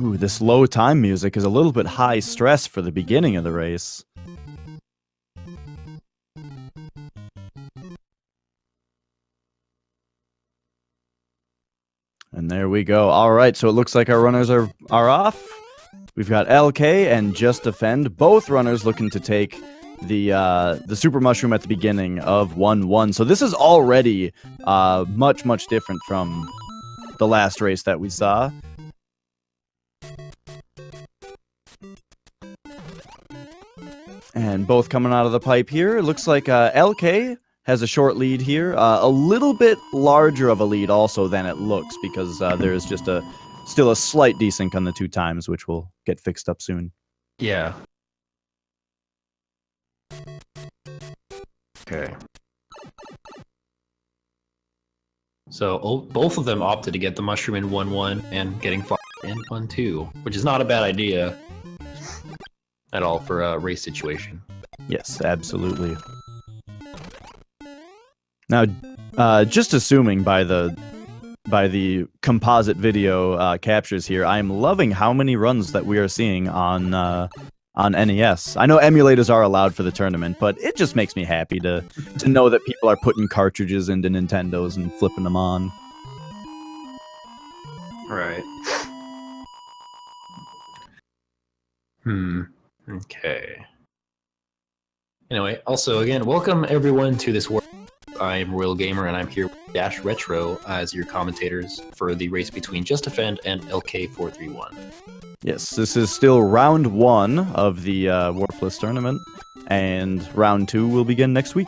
Ooh, this low time music is a little bit high stress for the beginning of the race. And there we go. All right, so it looks like our runners are off. We've got LK and Just Defend, both runners looking to take the Super Mushroom at the beginning of 1-1. So this is already much different from the last race that we saw. And both coming out of the pipe here. It looks like LK has a short lead here. A little bit larger of a lead also than it looks, because there is just still a slight desync on the 2 times, which will get fixed up soon. Yeah. Okay. So both of them opted to get the mushroom in 1-1 and getting fire in 1-2, which is not a bad idea at all for a race situation. Yes, absolutely. Now, just assuming by the composite video captures here, I'm loving how many runs that we are seeing on NES. I know emulators are allowed for the tournament, but it just makes me happy to know that people are putting cartridges into Nintendos and flipping them on. Right. Okay. Anyway, also again, welcome everyone to this world. I'm Royal Gamer, and I'm here with Dash Retro as your commentators for the race between Just Defend and LK431. Yes, this is still round 1 of the Warpless Tournament, and round 2 will begin next week.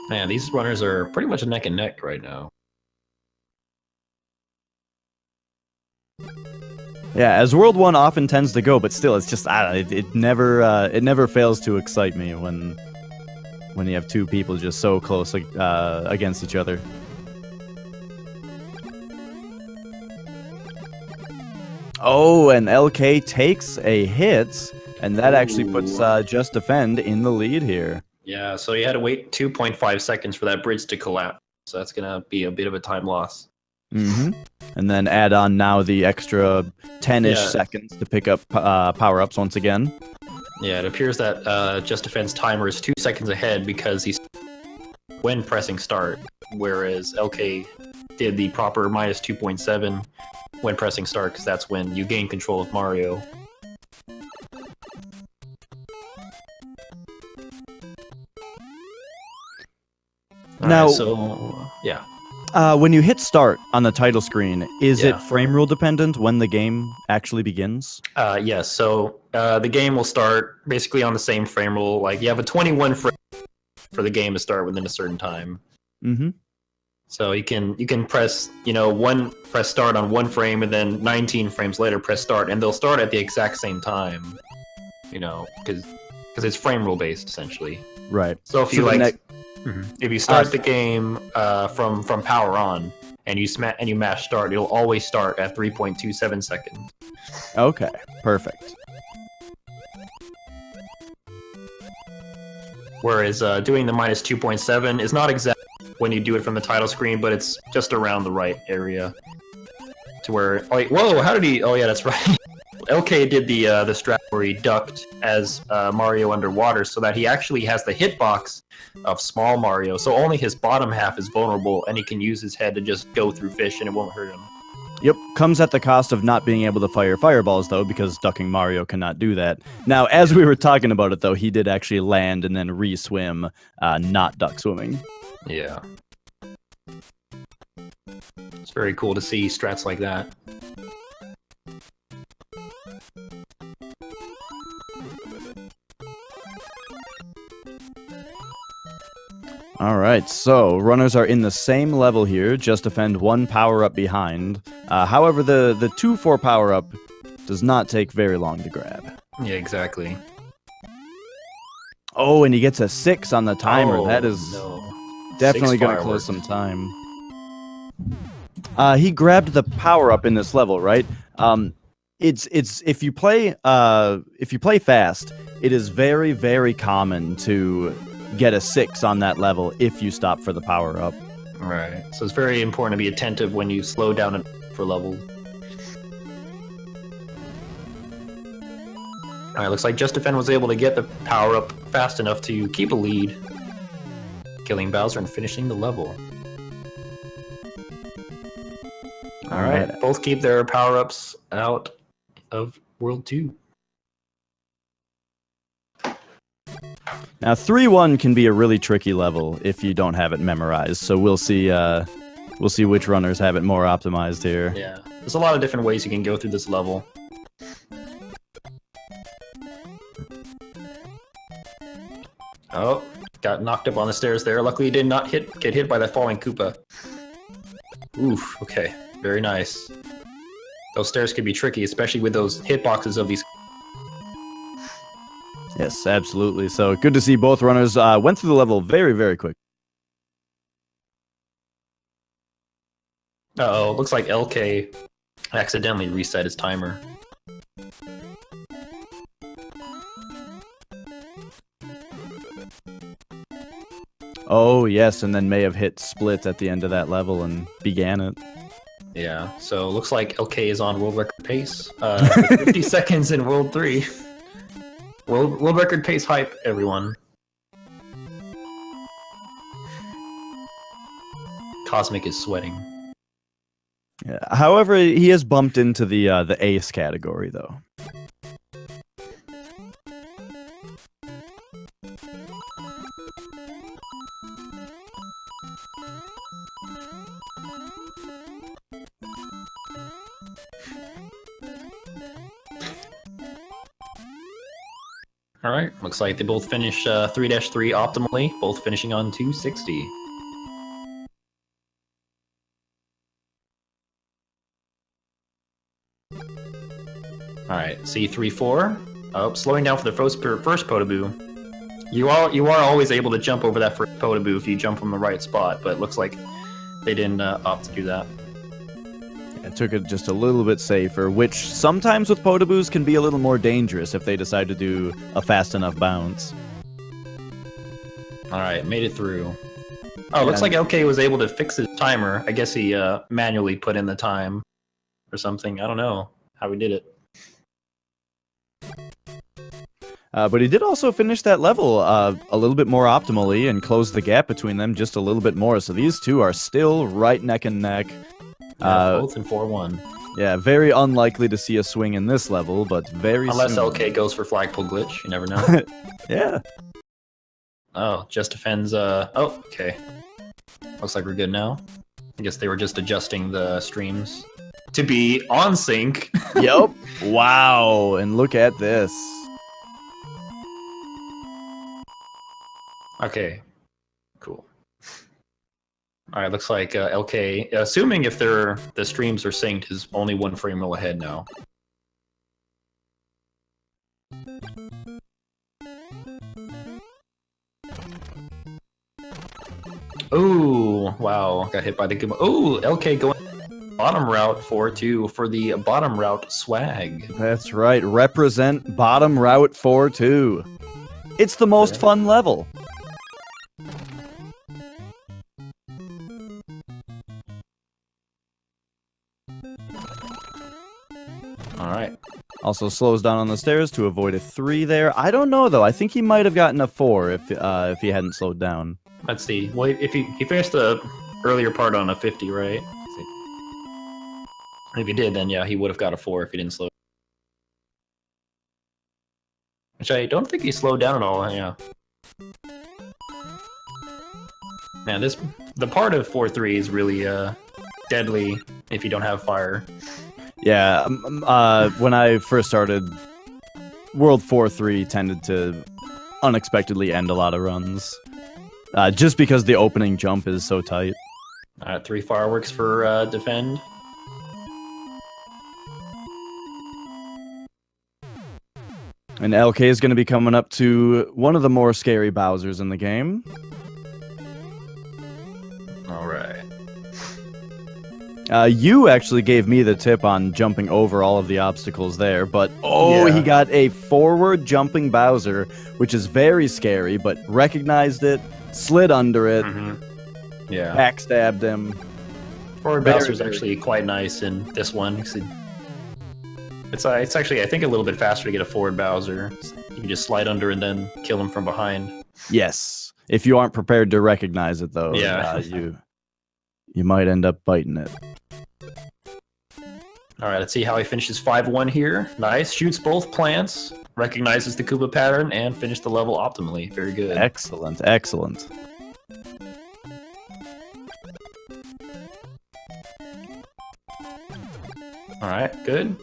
Man, these runners are pretty much neck and neck right now. Yeah, as World 1 often tends to go, but still, it's just it never fails to excite me when you have 2 people just so close against each other. Oh, and LK takes a hit, and that actually puts Just Defend in the lead here. Yeah, so you had to wait 2.5 seconds for that bridge to collapse, so that's gonna be a bit of a time loss. Mm-hmm. And then add on now the extra 10-ish seconds to pick up power-ups once again. Yeah, it appears that Just Defend's timer is 2 seconds ahead because he's when pressing start, whereas LK did the proper minus 2.7 when pressing start, because that's when you gain control of Mario. Now, so yeah. When you hit start on the title screen, is it frame rule dependent when the game actually begins? Yes, so the game will start basically on the same frame rule. Like, you have a 21 frame for the game to start within a certain time. Mm-hmm. So you can press, press start on 1 frame, and then 19 frames later press start, and they'll start at the exact same time. Because it's frame rule based essentially. Right. So if you if you start the game from power on and you mash start, it'll always start at 3.27 seconds. Okay, perfect. Whereas doing the minus 2.7 is not exact when you do it from the title screen, but it's just around the right area. To where, whoa, how did he? Oh yeah, that's right. LK did the strat where he ducked as Mario underwater, so that he actually has the hitbox of small Mario, so only his bottom half is vulnerable, and he can use his head to just go through fish and it won't hurt him. Yep, comes at the cost of not being able to fire fireballs, though, because ducking Mario cannot do that. Now, as we were talking about it, though, he did actually land and then re-swim, not duck swimming. Yeah. It's very cool to see strats like that. All right, so runners are in the same level here. Just Defend 1 power-up behind. However, the 2-4 power-up does not take very long to grab. Yeah, exactly. Oh, and he gets a 6 on the timer. Oh, that is definitely going to close some time. He grabbed the power-up in this level, right? It's if you play fast, it is very, very common to get a 6 on that level if you stop for the power-up. Right. So it's very important to be attentive when you slow down for levels. Alright, looks like Just Defend was able to get the power up fast enough to keep a lead, killing Bowser and finishing the level. Alright, both keep their power-ups out of World 2. Now 3-1 can be a really tricky level if you don't have it memorized, so we'll see which runners have it more optimized here. Yeah, there's a lot of different ways you can go through this level. Oh, got knocked up on the stairs there. Luckily, he did not get hit by that falling Koopa. Oof, okay. Very nice. Those stairs could be tricky, especially with those hitboxes of these. Yes, absolutely. So good to see both runners went through the level very, very quick. Uh-oh, looks like LK accidentally reset his timer. Oh, yes, and then may have hit split at the end of that level and began it. Yeah, so looks like LK is on world record pace. 50 seconds in World 3. World record pace hype, everyone. Cosmic is sweating. Yeah. However, he has bumped into the ace category, though. Alright, looks like they both finish 3-3 optimally, both finishing on 260. Alright, C3-4. Oh, slowing down for the first Potaboo. You are always able to jump over that first Potaboo if you jump from the right spot, but it looks like they didn't opt to do that. It took it just a little bit safer, which sometimes with Potaboos can be a little more dangerous if they decide to do a fast enough bounce. Alright, made it through. Oh, looks like LK was able to fix his timer. I guess he manually put in the time or something. I don't know how he did it. But he did also finish that level a little bit more optimally and close the gap between them just a little bit more. So these two are still right neck and neck. Both in 4-1. Yeah, very unlikely to see a swing in this level, but very Unless soon. LK goes for flagpole glitch, you never know. Yeah. Oh, Just Defends, oh, okay. Looks like we're good now. I guess they were just adjusting the streams to be on sync. Yep. Wow, and look at this. Okay, cool. Alright, looks like LK, assuming if the streams are synced, is only 1 frame ahead now. Ooh, wow, got hit by the Goomba. Ooh, LK going bottom route 4-2 for the bottom route swag. That's right, represent bottom route 4-2. It's the most fun level. Alright. Also slows down on the stairs to avoid a 3 there. I don't know, though. I think he might have gotten a 4 if he hadn't slowed down. Let's see. Well, if he finished the earlier part on a 50, right? If he did, then yeah, he would have got a 4 if he didn't slow. Which I don't think he slowed down at all, yeah. Man, the part of 4-3 is really deadly if you don't have fire. Yeah, when I first started, World 4-3 tended to unexpectedly end a lot of runs. Just because the opening jump is so tight. 3 fireworks for defend. And LK is going to be coming up to one of the more scary Bowsers in the game. Alright. You actually gave me the tip on jumping over all of the obstacles there, but he got a forward jumping Bowser, which is very scary, but recognized it, slid under it, Yeah. backstabbed him. Forward Very, Bowser's very actually quite nice in this one. It's actually, I think, a little bit faster to get a forward Bowser. You can just slide under and then kill him from behind. Yes. If you aren't prepared to recognize it, though, Yeah. you might end up biting it. All right, let's see how he finishes 5-1 here. Nice. Shoots both plants, recognizes the Koopa pattern, and finished the level optimally. Very good. Excellent, excellent. All right, good.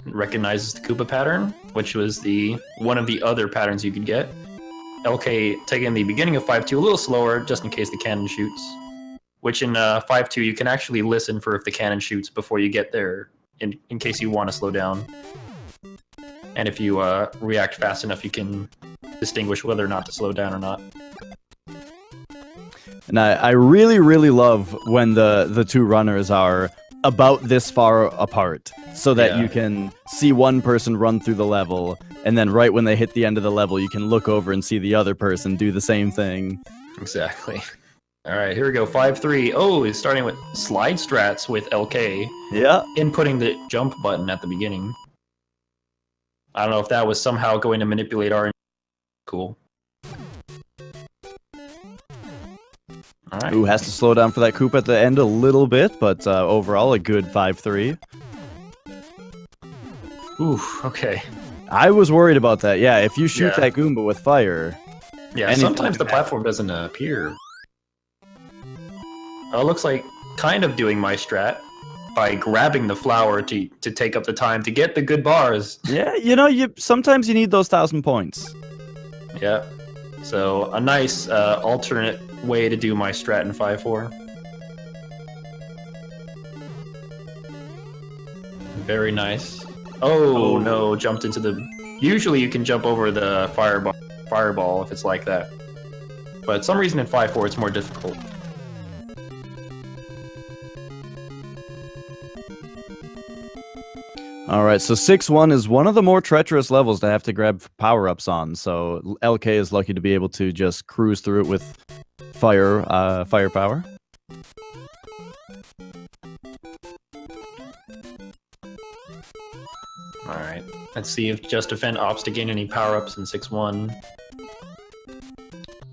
Recognizes the Koopa pattern, which was one of the other patterns you could get. LK taking the beginning of 5-2 a little slower, just in case the cannon shoots. Which in 5-2 you can actually listen for if the cannon shoots before you get there, in case you want to slow down. And if you react fast enough, you can distinguish whether or not to slow down or not. And I really, really love when the two runners are about this far apart, so that you can see one person run through the level, and then right when they hit the end of the level, you can look over and see the other person do the same thing. Exactly. All right, here we go. 5-3. Oh, he's starting with slide strats with LK. Yeah. Inputting the jump button at the beginning. I don't know if that was somehow going to manipulate our... Cool. All right. Ooh, has to slow down for that Koopa at the end a little bit, but overall a good 5-3. Oof, okay. I was worried about that. Yeah, if you shoot that Goomba with fire... Yeah, sometimes the platform doesn't appear. Oh, it looks like kind of doing my strat by grabbing the flower to take up the time to get the good bars. Yeah, sometimes you need those 1,000 points. Yeah. So a nice alternate way to do my strat in 5-4. Very nice. Oh no, jumped into the... Usually you can jump over the fireball if it's like that. But some reason in 5-4 it's more difficult. Alright, so 6-1 is one of the more treacherous levels to have to grab power-ups on, so LK is lucky to be able to just cruise through it with firepower. Alright, let's see if Just Defend opts to gain any power-ups in 6-1.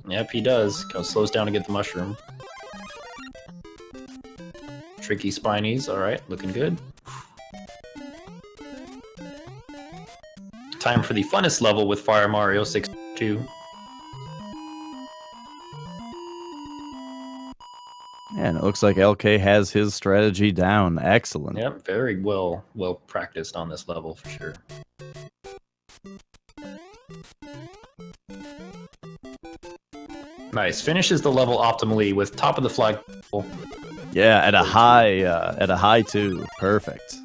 Yep, he does. Slows down to get the mushroom. Tricky Spinies, alright, looking good. Time for the funnest level with Fire Mario 6-2. And it looks like LK has his strategy down. Excellent. Yep, very well practiced on this level for sure. Nice. Finishes the level optimally with top of the flag. Yeah, at a high too. Perfect.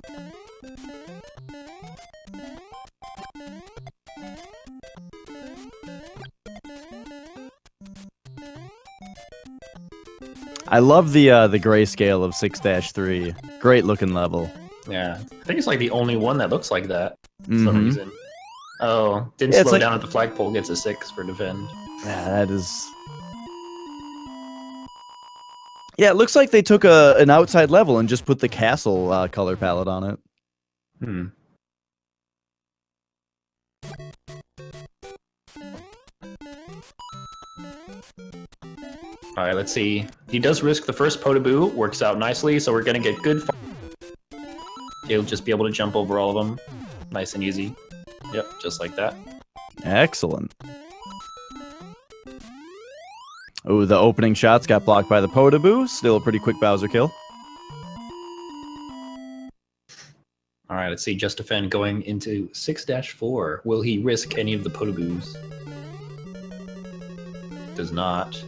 I love the grayscale of 6-3. Great looking level. Yeah, I think it's like the only one that looks like that for some reason. Oh, didn't slow down at the flagpole, gets a 6 for defend. Yeah, that is... Yeah, it looks like they took an outside level and just put the castle color palette on it. Hmm. Alright, let's see. He does risk the first Podoboo, works out nicely, so we're gonna get good... He'll just be able to jump over all of them. Nice and easy. Yep, just like that. Excellent. Oh, the opening shots got blocked by the Podoboo. Still a pretty quick Bowser kill. Alright, let's see. Just Defend going into 6-4. Will he risk any of the Podoboos? Does not.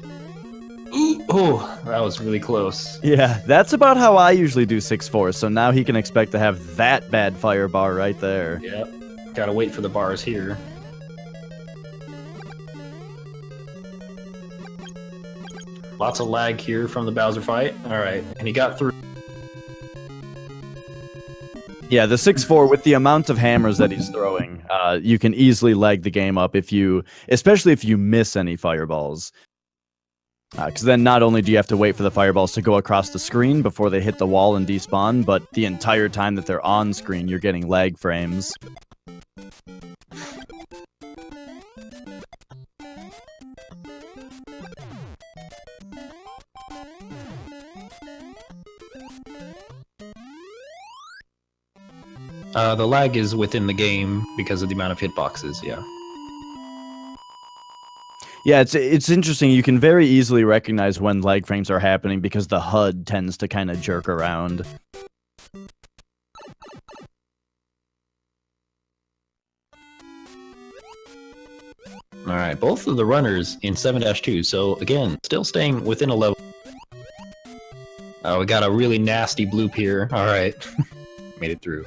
Ooh, oh, that was really close. Yeah, that's about how I usually do 6-4, so now he can expect to have that bad fire bar right there. Yep. Gotta wait for the bars here. Lots of lag here from the Bowser fight. Alright, and he got through. Yeah, the 6-4, with the amount of hammers that he's throwing, you can easily lag the game up especially if you miss any fireballs. Because then not only do you have to wait for the fireballs to go across the screen before they hit the wall and despawn, but the entire time that they're on screen, you're getting lag frames. The lag is within the game because of the amount of hitboxes, yeah. Yeah, it's interesting. You can very easily recognize when lag frames are happening because the HUD tends to kind of jerk around. Alright, both of the runners in 7-2, so again, still staying within a level. Oh, we got a really nasty bloop here. Alright. Made it through.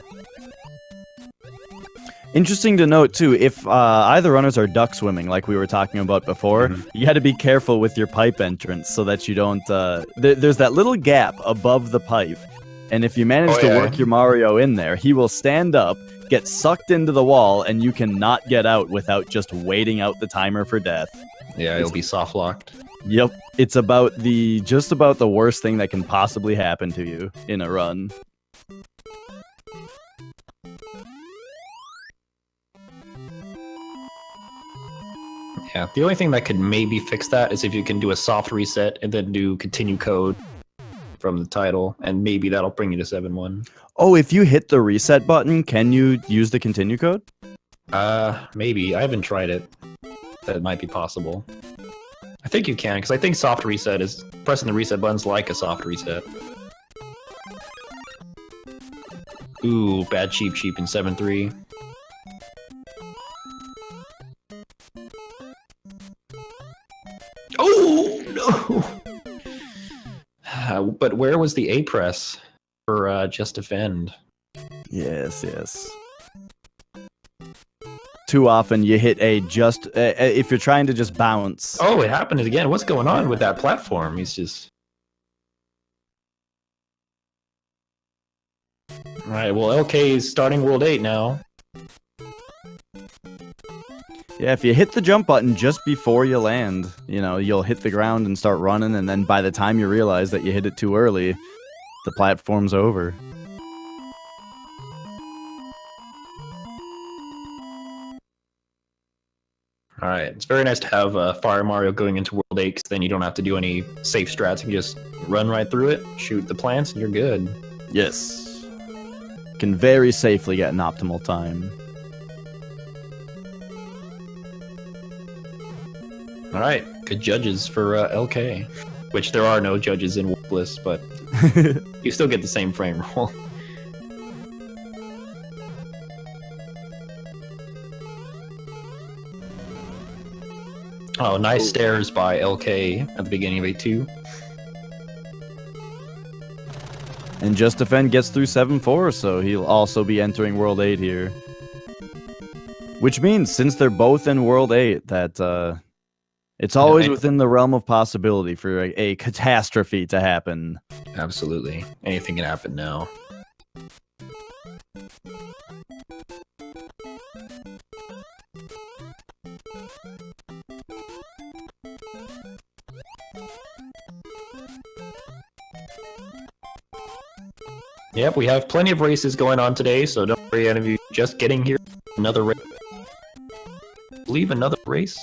Interesting to note, too, if either runners are duck swimming, like we were talking about before, you got to be careful with your pipe entrance so that you don't... there's that little gap above the pipe, and if you manage to work your Mario in there, he will stand up, get sucked into the wall, and you cannot get out without just waiting out the timer for death. Yeah, it'll be soft-locked. Yep, it's about just about the worst thing that can possibly happen to you in a run. Yeah, the only thing that could maybe fix that is if you can do a soft reset and then do continue code from the title, and maybe that'll bring you to 7-1. Oh, if you hit the reset button, can you use the continue code? Maybe. I haven't tried it. That might be possible. I think you can, because I think soft reset is... Pressing the reset button's like a soft reset. Ooh, bad cheap in 7-3. Oh, no! But where was the A press for Just Defend? Yes. Too often you hit A just... if you're trying to just bounce. Oh, it happened again. What's going on with that platform? He's just... Alright, well, LK is starting World 8 now. Yeah, if you hit the jump button just before you land, you know, you'll hit the ground and start running, and then by the time you realize that you hit it too early, the platform's over. Alright, it's very nice to have Fire Mario going into World 8, because then you don't have to do any safe strats. You can just run right through it, shoot the plants, and you're good. Yes. Can very safely get an optimal time. Alright, good judges for LK. Which there are no judges in Warpless, but you still get the same frame roll. Oh, nice stairs by LK at the beginning of A2. And Just Defend gets through 7-4, so he'll also be entering World 8 here. Which means, since they're both in World 8, that it's always within the realm of possibility for a catastrophe to happen. Absolutely. Anything can happen now. Yep, we have plenty of races going on today, so don't worry, any of you just getting here. Another race. I believe another race.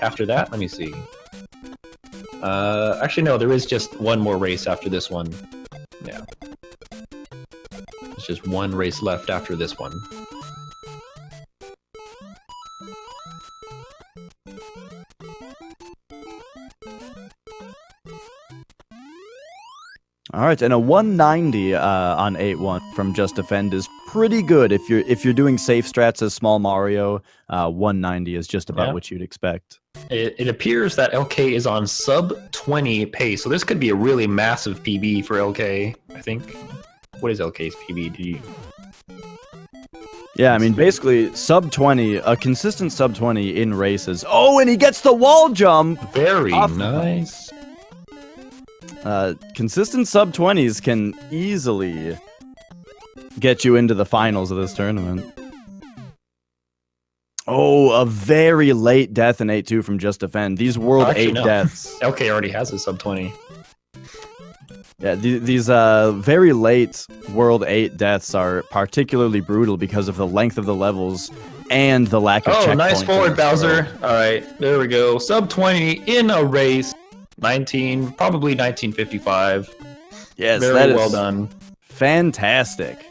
After that, let me see. Actually, no, there is just one more race after this one. Yeah. There's just one race left after this one. All right, and a 190 on 8-1 from Just Defend is pretty good if you're doing safe strats as Small Mario. 190 is just about what you'd expect. It appears that LK is on sub 20 pace, so this could be a really massive PB for LK. I think. What is LK's PB? Yeah, I mean, basically, sub 20, a consistent sub 20 in races. Oh, and he gets the wall jump! Very nice. Consistent sub 20s can easily get you into the finals of this tournament. Oh, a very late death in 8-2 from Just Defend. These World Actually, 8 no. deaths. LK already has a sub 20. Yeah, these very late World 8 deaths are particularly brutal because of the length of the levels and the lack of checkpoints. Oh, nice in forward, this Bowser. world. All right, there we go. Sub 20 in a race. 19, probably 1955. Yes, Very that is well done. fantastic.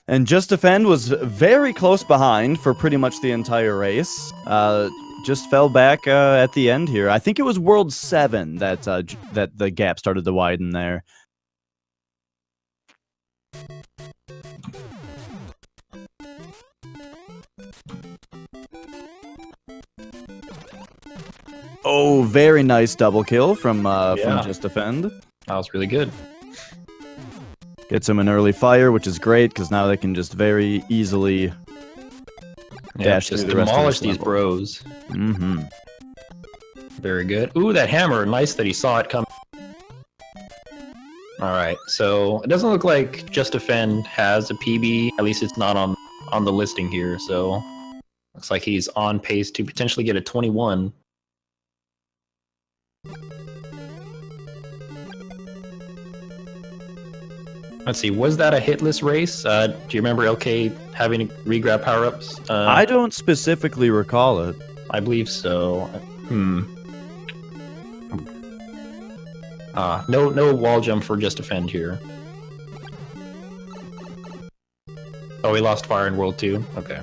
And Just Defend was very close behind for pretty much the entire race. Just fell back at the end here. I think it was World 7 that that the gap started to widen there. Oh, very nice double kill from Just Defend. That was really good. Gets him an early fire, which is great because now they can just very easily dash just through the rest of demolish this these level. bros. Mm-hmm. Very good. Ooh, that hammer. Nice that he saw it coming. All right, so it doesn't look like Just Defend has a PB. At least it's not on the listing here. So looks like he's on pace to potentially get a 21. Let's see, was that a hitless race? Do you remember LK having regrab power-ups? I don't specifically recall it. I believe so. No wall jump for Just Defend here. Oh, we lost fire in World 2? Okay.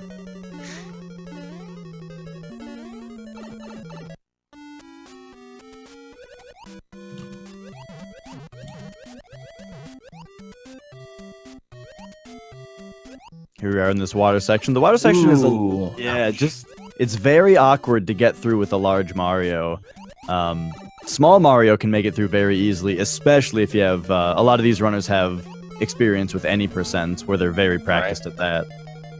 Here we are in this water section. The water section is it's very awkward to get through with a large Mario. Small Mario can make it through very easily, especially if you have a lot of these runners have experience with any percent where they're very practiced at that.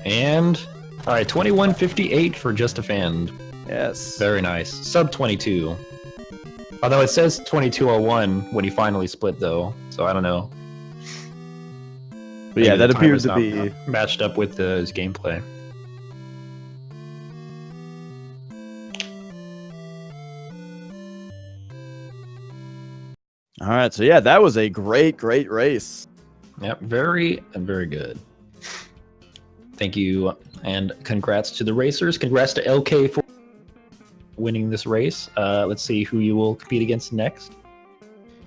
And all right, 2158 for Just Defend. Yes. Very nice. Sub 22. Although it says 2201 when he finally split though, so I don't know. But yeah, Maybe that the appears to timer's be not matched up with his gameplay. All right. So yeah, that was a great race. Yep, very good. Thank you, and congrats to the racers. Congrats to LK for winning this race. Let's see who you will compete against next.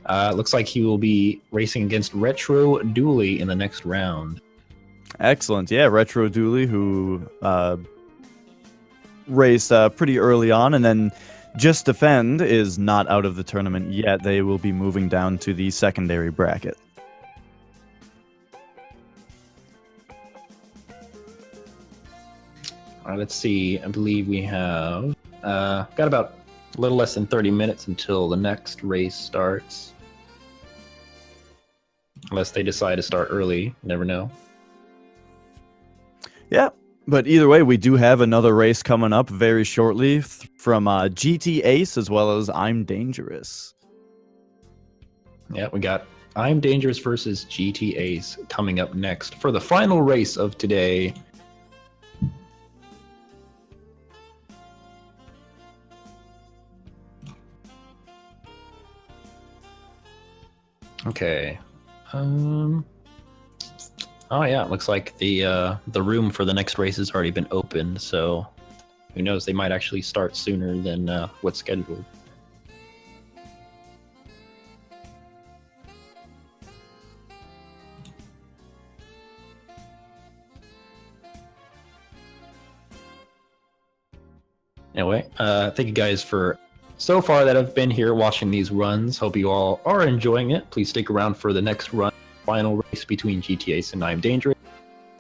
Looks like he will be racing against Retro Dooley in the next round. Excellent. Yeah, Retro Dooley, who raced pretty early on, and then Just Defend is not out of the tournament yet. They will be moving down to the secondary bracket. All right, let's see. I believe we have got about a little less than 30 minutes until the next race starts. Unless they decide to start early. Never know. Yeah, but either way, we do have another race coming up very shortly from GT Ace as well as I'm Dangerous. Yeah, we got I'm Dangerous versus GT Ace coming up next for the final race of today. Okay. Oh yeah, it looks like the room for the next race has already been opened, so who knows, they might actually start sooner than what's scheduled. Anyway, thank you guys for so far that have been here watching these runs. Hope you all are enjoying it. Please stick around for the next run, final race between GT Ace and I'm Dangerous.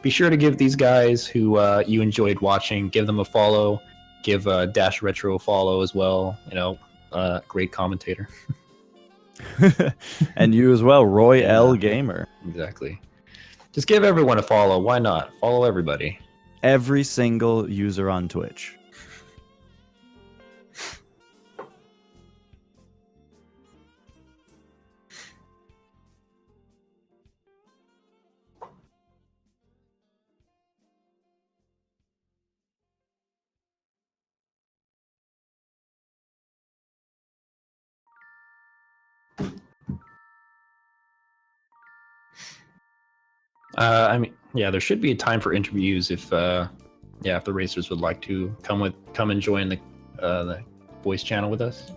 Be sure to give these guys who you enjoyed watching, give them a follow. Give Dash Retro a follow as well. You know, great commentator. And you as well, Roy L. Gamer. Exactly. Just give everyone a follow. Why not? Follow everybody. Every single user on Twitch. I mean, yeah, there should be a time for interviews if the racers would like to come and join the voice channel with us.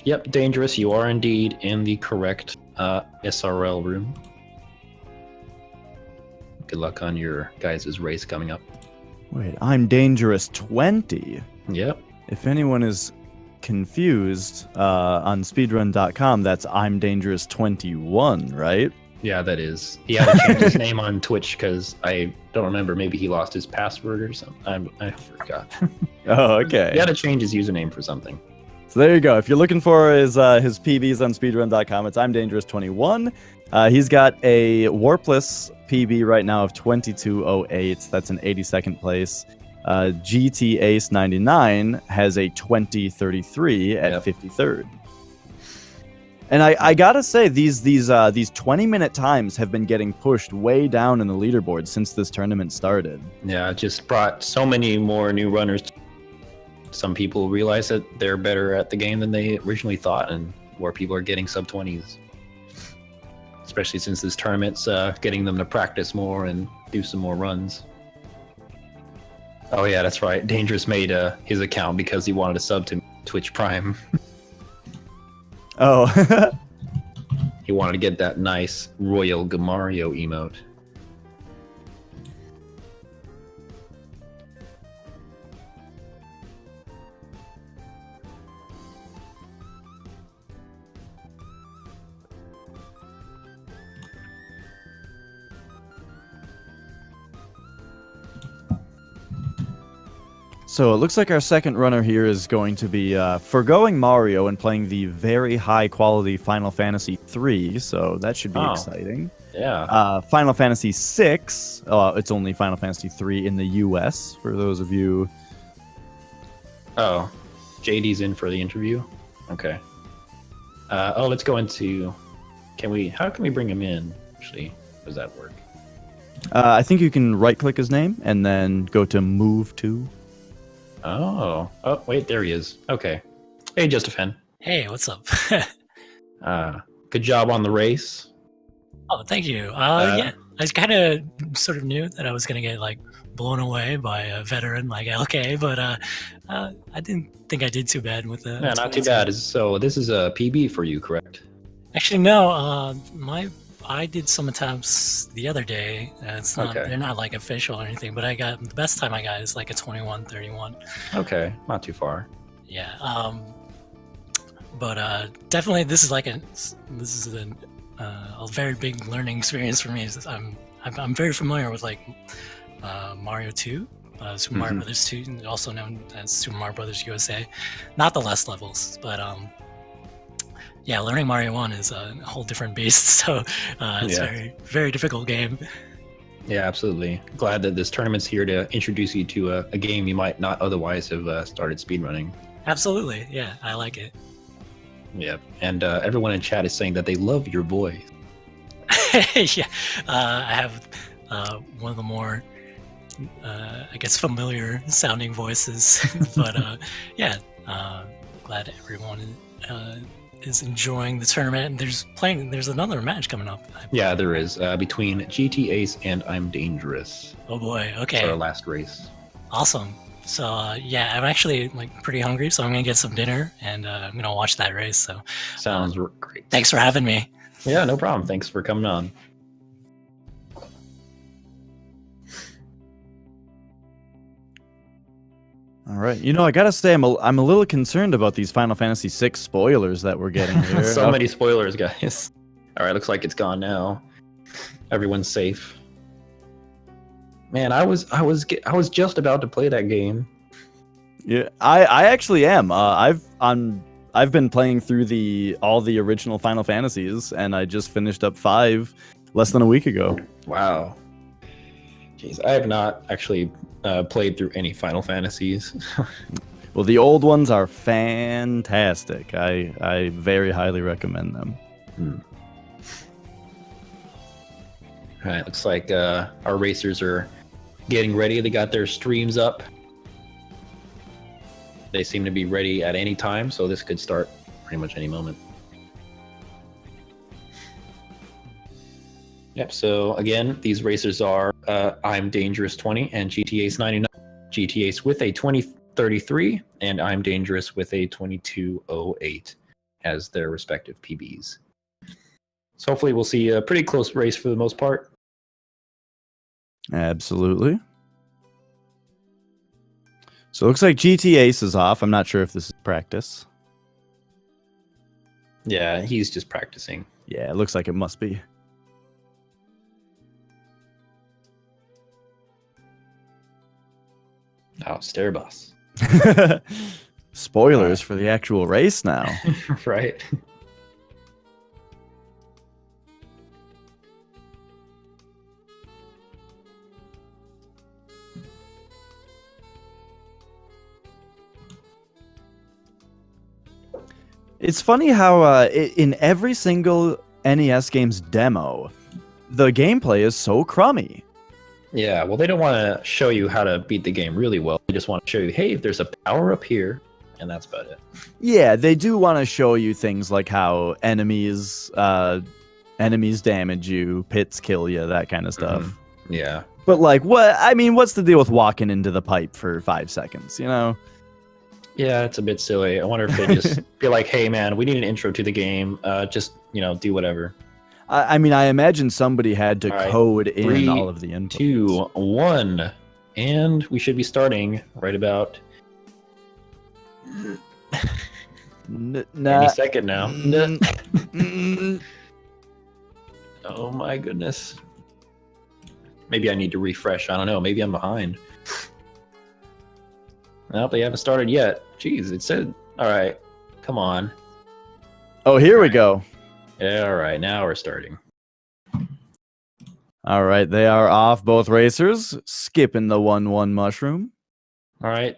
Yep, Dangerous, you are indeed in the correct SRL room. Good luck on your guys' race coming up. Wait, I'm Dangerous 20. Yep. If anyone is confused, on speedrun.com, that's I'm Dangerous 21, right? Yeah, that is. He had to change his name on Twitch because I don't remember. Maybe he lost his password or something. I forgot. Oh, okay. He had to change his username for something. So there you go. If you're looking for his PBs on speedrun.com, it's I'm Dangerous 21. He's got a Warpless PB right now of 22:08. That's an 82nd place. GT Ace 99 has a 20:33 at 53rd. And I gotta say, these 20-minute times have been getting pushed way down in the leaderboard since this tournament started. Yeah, it just brought so many more new runners. Some people realize that they're better at the game than they originally thought, and more people are getting sub-20s. Especially since this tournament's getting them to practice more and do some more runs. Oh yeah, that's right. Dangerous made his account because he wanted to sub to Twitch Prime. Oh. He wanted to get that nice Royal Gamario emote. So it looks like our second runner here is going to be forgoing Mario and playing the very high quality Final Fantasy 3, so that should be exciting. Yeah. Final Fantasy 6, it's only Final Fantasy 3 in the US, for those of you. Oh, JD's in for the interview? Okay. Let's go into... How can we bring him in, actually? How does that work? I think you can right-click his name and then go to Move To. Oh, wait, there he is. Okay. Hey, Justifan. Hey, what's up? Good job on the race. Oh, thank you. Yeah, I kind of sort of knew that I was gonna get like blown away by a veteran like LK, but I didn't think I did too bad with the. Yeah, not too bad. So this is a PB for you, correct? Actually, no. I did some attempts the other day. It's not. Okay. They're not like official or anything, but I got the best time I got is like a 21:31. Okay, not too far. Yeah. But definitely this is a very big learning experience for me. I'm very familiar with like Mario 2, Super Mario Brothers 2, also known as Super Mario Brothers USA. Not the less levels, but yeah, learning Mario 1 is a whole different beast. So it's a very, very difficult game. Yeah, absolutely. Glad that this tournament's here to introduce you to a game you might not otherwise have started speedrunning. Absolutely, yeah, I like it. Yeah, and everyone in chat is saying that they love your voice. Yeah, I have one of the more, I guess, familiar sounding voices. But yeah, glad everyone is enjoying the tournament. There's another match coming up. Yeah, there is between GT Ace and I'm Dangerous. Oh boy, okay. It's our last race. Awesome. So yeah, I'm actually like pretty hungry, so I'm gonna get some dinner and I'm gonna watch that race. So sounds great. Thanks for having me. Yeah, no problem. Thanks for coming on. All right. You know, I gotta say, I'm a little concerned about these Final Fantasy VI spoilers that we're getting here. So many spoilers, guys. All right, looks like it's gone now. Everyone's safe. Man, I was just about to play that game. Yeah, I actually am. I've been playing through all the original Final Fantasies, and I just finished up 5 less than a week ago. Wow. Jeez, I have not actually played through any Final Fantasies. Well, the old ones are fantastic. I very highly recommend them. All right, looks like our racers are getting ready. They got their streams up. They seem to be ready at any time, so this could start pretty much any moment. Yep, so again, these racers are I'm Dangerous 20 and GTA's 99. GTA's with a 2033, and I'm Dangerous with a 2208 as their respective PBs. So hopefully we'll see a pretty close race for the most part. Absolutely. So it looks like GT Ace is off. I'm not sure if this is practice. Yeah, he's just practicing. Yeah, it looks like it must be. Oh, stair bus. Spoilers for the actual race now. Right. It's funny how in every single NES game's demo, the gameplay is so crummy. Yeah, well, they don't want to show you how to beat the game really well. They just want to show you, hey, there's a power up here, and that's about it. Yeah, they do want to show you things like how enemies damage you, pits kill you, that kind of stuff. Mm-hmm. Yeah. But like, what? I mean, what's the deal with walking into the pipe for 5 seconds? You know? Yeah, it's a bit silly. I wonder if they just be like, hey, man, we need an intro to the game. Just, do whatever. I mean, I imagine somebody had to All code in 3, all of the inputs. 2, 1, and we should be starting right about any second now. Oh my goodness. Maybe I need to refresh. I don't know. Maybe I'm behind. Nope, they haven't started yet. Jeez, it said. All right, come on. Oh, here we go. Yeah, all right, now we're starting. All right, they are off, both racers, skipping the 1-1 mushroom. All right,